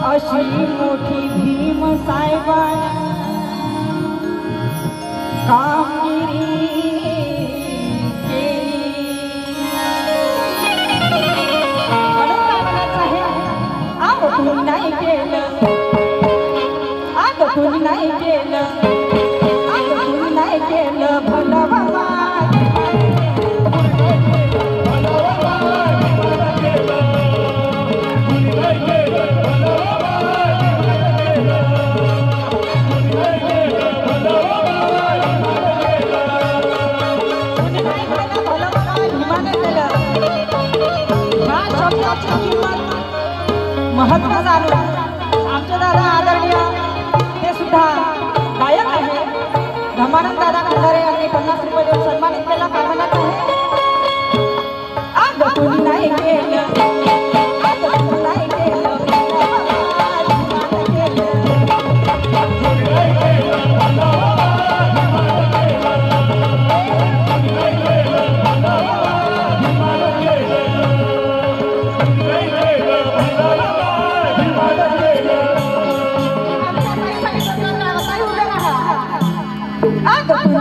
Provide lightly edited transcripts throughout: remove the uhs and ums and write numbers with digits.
अशी मोठी भीम साहेबांना कामगिरी नाही केलं तुम्ही नाही केलं तुम्ही नाही केलं भलं बाबा महत्व जाणून आमचे दादा आदरणीय ते सुद्धा गायक आहे धर्मानंद दादा खंडारे यांनी 50 रुपये देऊन सन्मानित केला कामनात आहे तुम्ही नाही केलं तुम्ही नाही केलं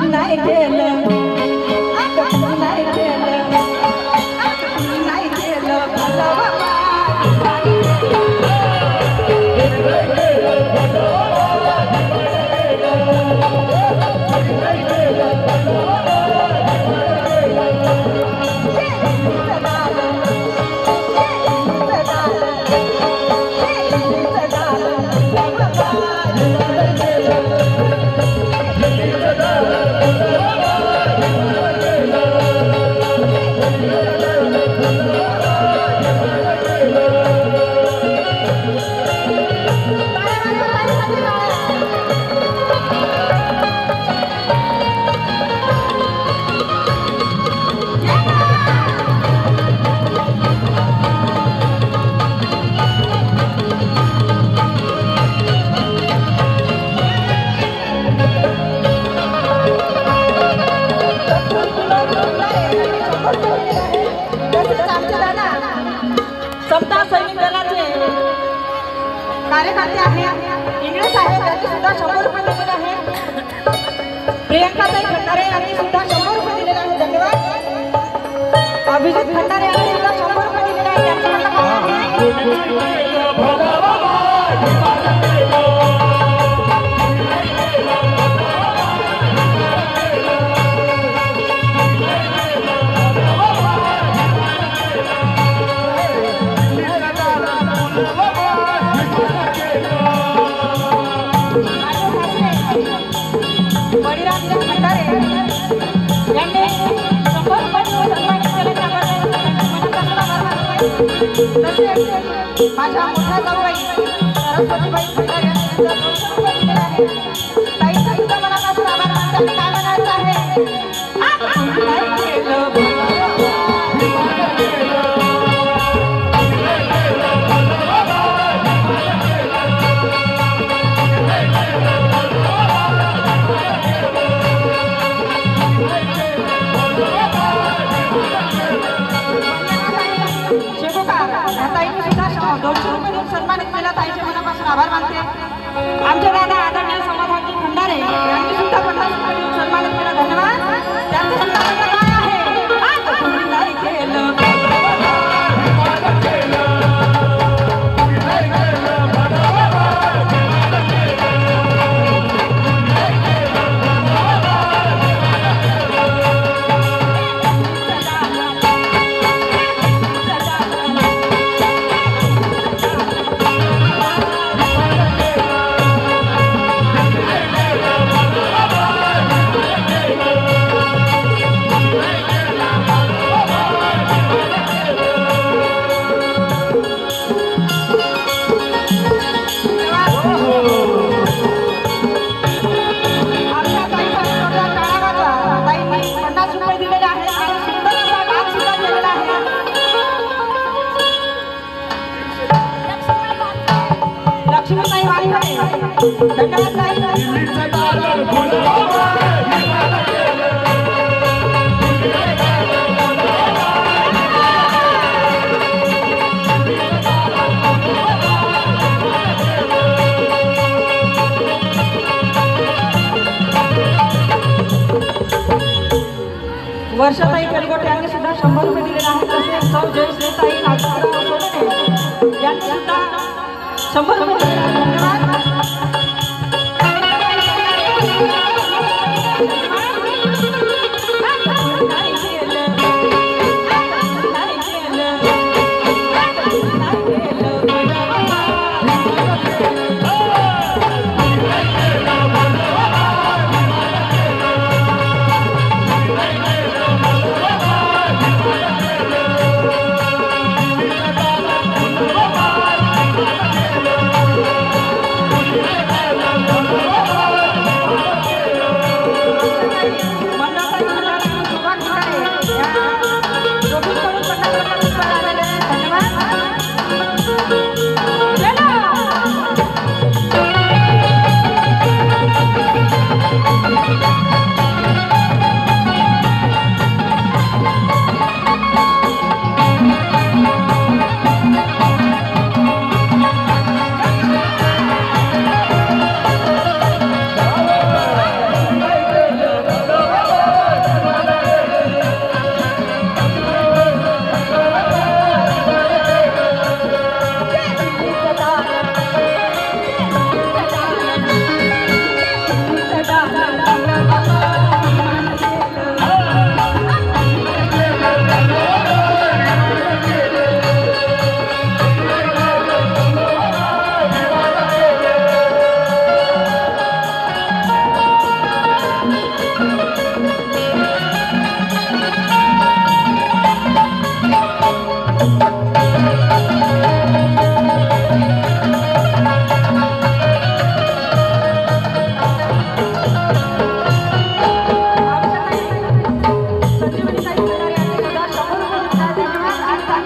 नाही केलं नाही केलं नाही केलं समता सैनिक दलाचे कार्यकर्ते आहेत इंग्रज साहेब यांनी सुद्धा 100 रुपये दिलेले आहेत प्रियंकाताई खंडारे यांनी सुद्धा 100 रुपये दिलेले आहेत धन्यवाद अभिजित खंडारे यांनी सुद्धा 100 रुपये दिलेले आहेत खंडारे यांनी 100 रुपये सन्मानित केले तसेच माझ्या मोठ्या जाऊबाई सरस्वतीबाई भंडारे यांचा 200 रुपये दिलेला आहे. ताईंचा सुद्धा मनापासून आभार मानते. आणि काय म्हणायचं आहे, सन्मानित केला. ताईचे मनापासून आभार मानते. आमचे दादा आदरणीय समाधानजी भंडारे यांनी सुद्धा 50 रुपये देऊन सन्मानित केला. धन्यवाद. त्यांचं सुद्धा म्हणणं काय आहे, तुम्ही नाही केलं वर्षाताई कलगोटे यांनी सुद्धा 100 रुपये दिलेले आहेत. तसेच सौ जयश्रीताई नागपूर यांनी सुद्धा 100 रुपये दिलेले आहेत.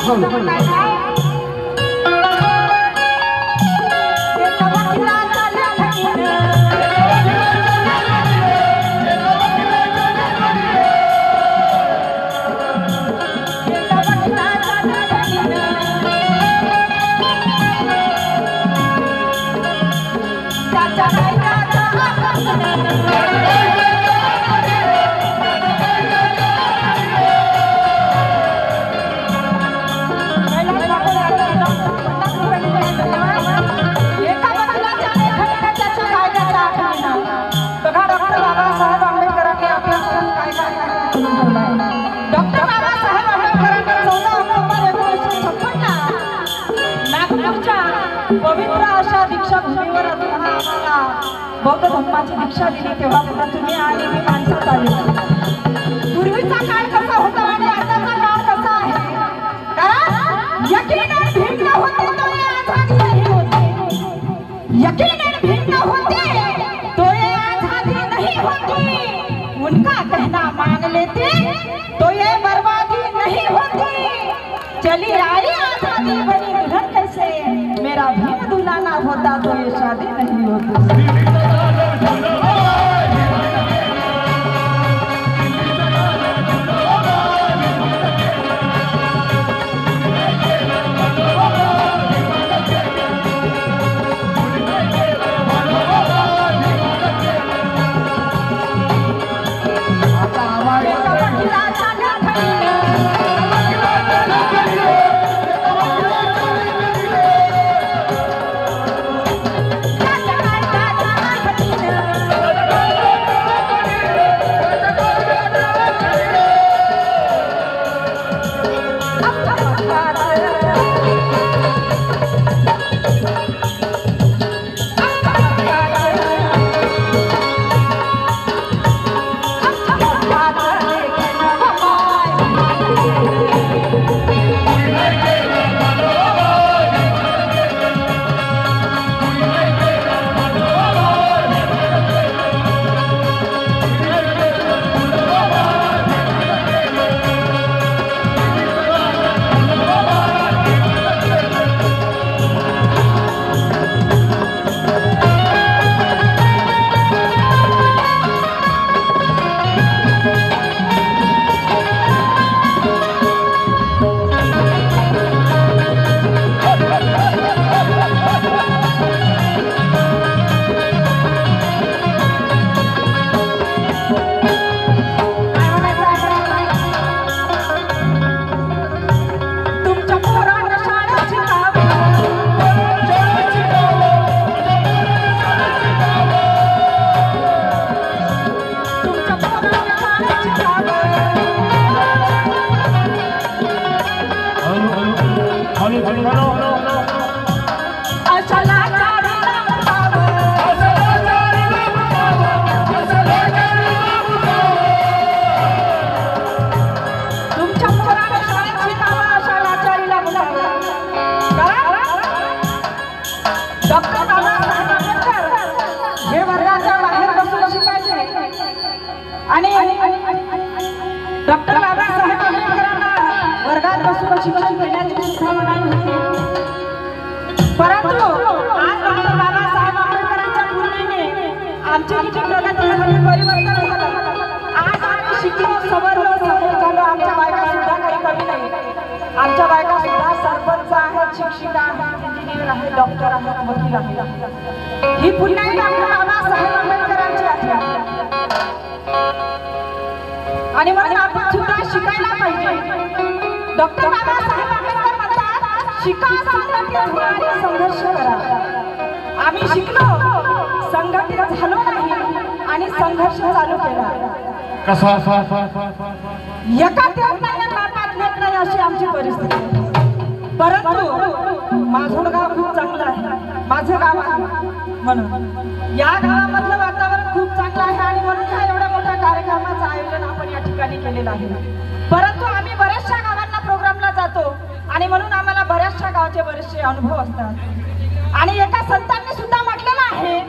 धन्यवाद. पवित्र अशा दीक्षा भूमीवर असताना आम्हाला बौद्ध धर्माची दीक्षा दिली तेव्हा तुम्ही आणि मी माणसात आले. पूर्वीचा काळ कसा होता आणि आताचा काळ कसा आहे, कारण यकीनन भिन्न होते तो ये आजादी नहीं होती, यकीनन भिन्न होते तो ये आजादी नहीं होती, उनका कहना मान लेते तो ये बर्बादी नहीं होती। चली आई आजादी बनी दुल्हन कैसे, मेरा भीम दूल्हा ना होता तो ये शादी नहीं होती। डॉक्टर बाबासाहेब आंबेडकरांना वर्गात बसून शिक्षण देण्याची सुद्धा मनाई होती, परंतु आज डॉक्टर बाबासाहेब आंबेडकरांच्या पूर्णेने आमची किती प्रगती झाली, परिवर्तन झालं। आज आम्ही शिकलो, सवरलो, सफल झालो। आमच्या बायका सुद्धा काही कमी नाही, आमच्या बायका सुद्धा सरपंच आहेत, शिक्षिका आहेत, इंजिनियर आहेत, डॉक्टर आहेत, वकील आहेत। ही पुन्हा डॉक्टर बाबासाहेब आंबेडकरांची आहे आणि म्हणून आपण सुद्धा शिकायला पाहिजे। डॉक्टर बाबासाहेब आंबेडकर म्हणतात, शिका, संघटित व्हा आणि संघर्ष करा। आम्ही शिकलो, संघटित झालो नाही आणि संघर्ष चालू केला। कसा एका देत नाही, ताटात नेत नाही अशी आमची परिस्थिती। परंतु माझं गाव खूप चांगलं आहे, माझं गाव आहे म्हणून या गावामधलं वातावरण खूप चांगलं आहे आणि म्हणून हा एवढ्या मोठ्या कार्यक्रमाचं आयोजन आपण या ठिकाणी केलेलं आहे। परंतु आम्ही बऱ्याचशा गावांना प्रोग्रामला जातो आणि म्हणून आम्हाला बऱ्याचशा गावाचे बरेचसे अनुभव असतात। आणि एका संतांनी सुद्धा म्हटलेलं आहे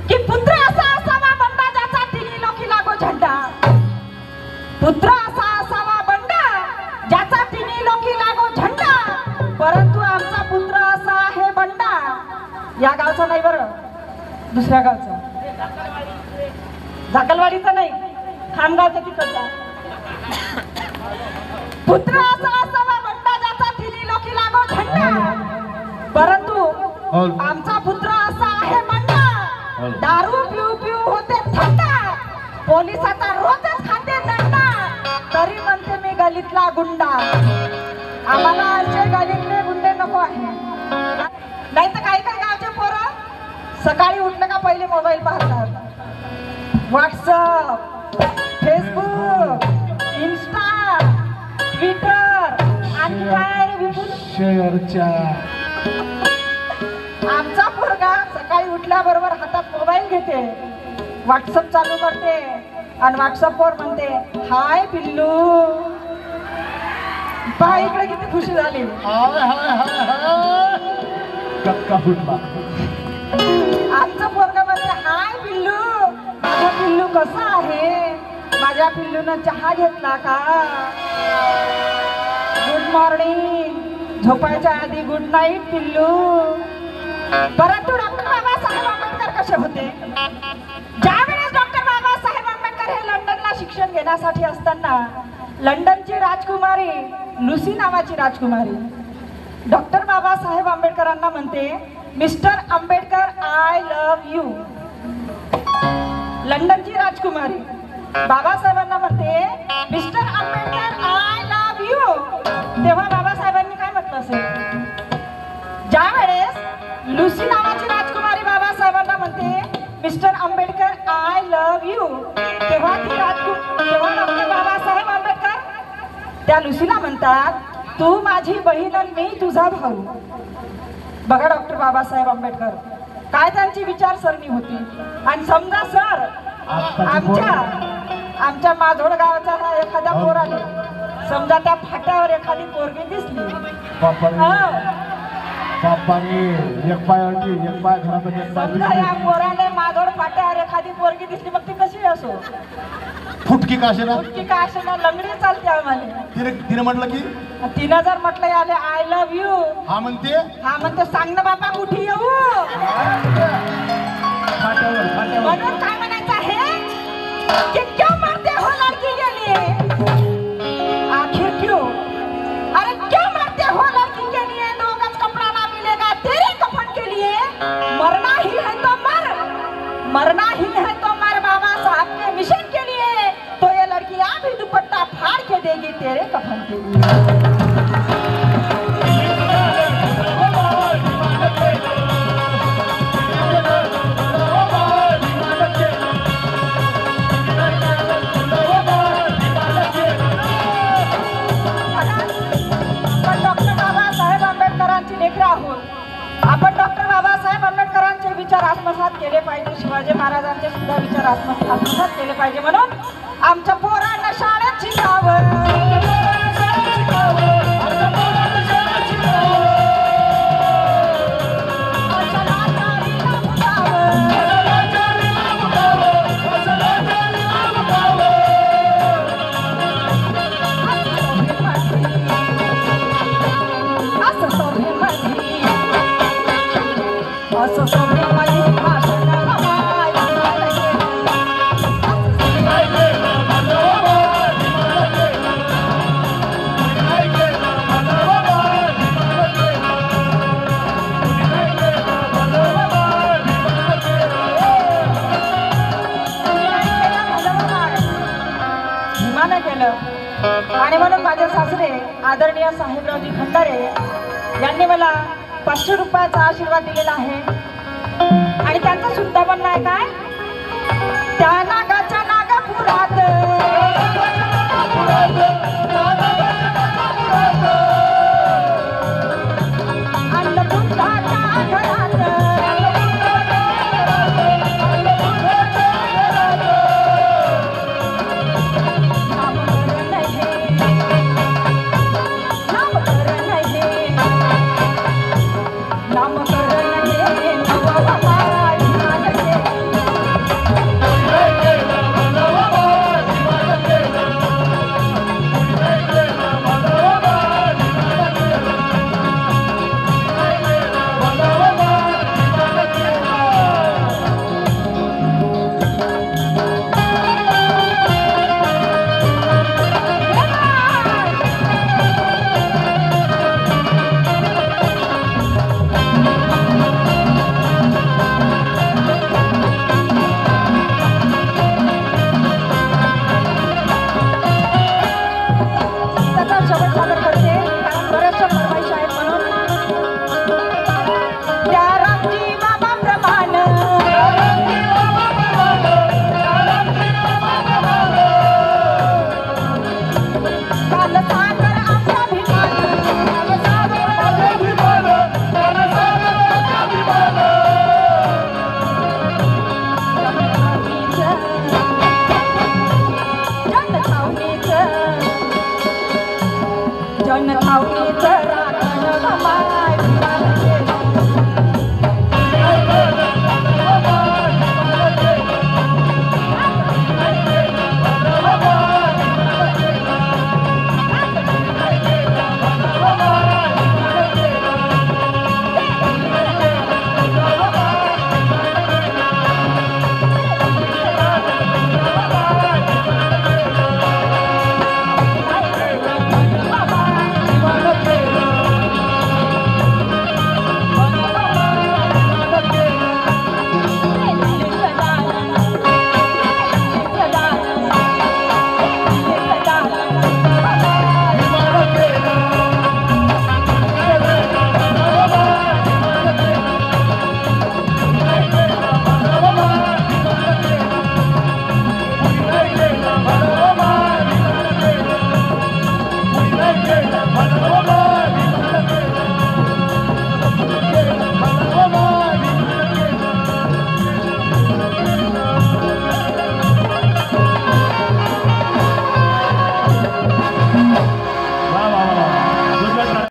की पुत्र असा असावा बंडा ज्याचा तिन्ही लोकी लागो झंडा, पुत्र असा असावा बंडा ज्याचा तिन्ही लोकी लागो झंडा, परंतु आमचा पुत्र असा आहे बंडा, या गावचा नाही बरं, दुसऱ्या गावचा, झाकलवाडीचा नाही, खामगावचा तिकडचा। पुत्र असा असावा बंडा ज्याचा तिन्ही लोकी लागो झंडा, परंतु आमचा पुत्र असा आहे बंडा, दारू पिऊ पिऊ होते थंडा, पोलिसाचा रोजच खाते दंडा, तरी म्हणते मी गलीतला गुंडा। आम्हाला असे गलीतले गुंडे नको आहे। नाही तर काही काही गावचे पोरं सकाळी उठलं का पहिले मोबाईल पाहतात, व्हॉट्सअप, फेसबुक, इंस्टा, ट्विटर आणि काय शेअरच्या। आमचा पोरगा सकाळी उठल्याबरोबर हातात मोबाईल घेते, व्हॉट्सअप चालू करते आणि व्हॉट्सअपवर म्हणते, हाय पिल्लू, पहा इकडे किती खुशी झाली. हाय हाय हाय हाय कक्का फुटला. आमचं पोरगा म्हणते हाय पिल्लू, माझा पिल्लू कसा आहे, माझ्या पिल्लूनं चहा घेतला का, गुड मॉर्निंग, झोपायच्या आधी गुड नाईट पिल्लू. परंतु डॉक्टर बाबासाहेब आंबेडकर कसे होते, ज्यावेळेस डॉक्टर बाबासाहेब आंबेडकर हे लंडनला शिक्षण घेण्यासाठी असताना लंडनची राजकुमारी लुसी नावाची राजकुमारी डॉक्टर बाबासाहेब आंबेडकरांना म्हणते, mister Ambedkar I love you. लंडनची राजकुमारी बाबासाहेबांना म्हणते, mister Ambedkar I love you. तेव्हा बाबासाहेबांनी काय म्हटलं असेल, ज्या वेळेस लुसी नावाची राजकुमारी बाबासाहेबांना म्हणते, mister Ambedkar I love you, तेव्हा डॉक्टर बाबासाहेब आंबेडकर त्या लुसीला म्हणतात, तू माझी बहीण आणि मी तुझा भाऊ. बघा डॉक्टर बाबासाहेब आंबेडकर काय त्यांची विचारसरणी होती. आणि समजा सर आमच्या माधोड गावाचा एखादा पोराने समजा त्या फाट्यावर एखादी पोरगी दिसली, समजा या पोराने माधोड फाट्यावर एखादी पोरगी दिसली, मग ती कशी असो, फुटकी का असेना, फुटकी का असेना, लंगडी चालते आम्हाला. तिने म्हटलं की तिनं जर म्हटलं याले आय लव्ह यू, हा म्हणते सांग ना बाबा कुठे येऊ. म्हणून काय म्हणायचं आहे कि क्यों मरते हो लड़की के लिए, आखिर क्यों, अरे क्यों मरते हो लड़की के लिए, 2 गज कपड़ा ना मिलेगा तेरे कफन के लिए, मरना ही है तो मर, मरना ही है तो मर बाबा साहब के मिशन के लिए, तो ये लड़कियां भी दुपट्टा फाड़ के देगी तेरे कफन के लिए. आपण डॉक्टर बाबासाहेब आंबेडकरांचे विचार आत्मसात केले पाहिजे, शिवाजी महाराजांचे सुद्धा विचार आत्मसात केले पाहिजे. म्हणून आमच्या पोरांना शाळेत शिकावं, आणि म्हणून माझे सासरे आदरणीय साहेबरावजी खंडारे यांनी मला 500 रुपयाचा आशीर्वाद दिलेला आहे. आणि त्यांचं सुद्धा म्हणणं आहे काय, त्या नागाच्या नागापुरात